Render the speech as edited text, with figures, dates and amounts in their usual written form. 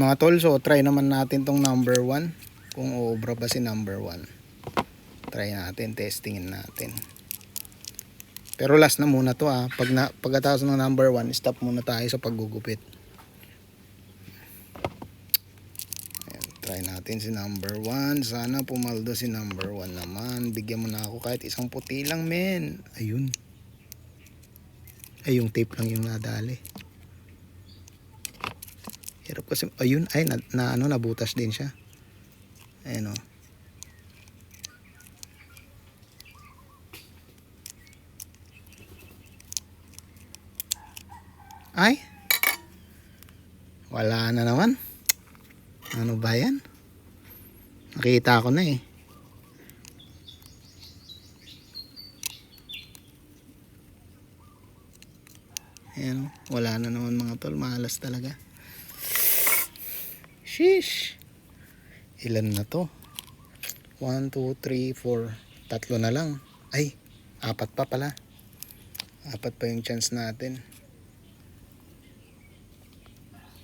Mga tol, so try naman natin tong number 1. Kung uubra ba si number 1. Try natin, testingin natin. Pero last na muna to ah. Pagkatapos ng number 1, stop muna tayo sa paggugupit. Ayan, try natin si number 1. Sana pumaldo si number 1 naman. Bigyan mo na ako kahit isang puti lang, men. Ayun. Ay, yung tape lang yung nadali. Hirap kasi. Ayun, ay nabutas din siya. Ayan o. Ay, wala na naman. Ano ba yan? Nakita ko na eh. Ayan, wala na naman mga tol. Malas talaga. Sheesh. Ilan na to? 1, 2, 3, 4. Tatlo na lang. Ay, 4 pa pala. 4 pa yung chance natin.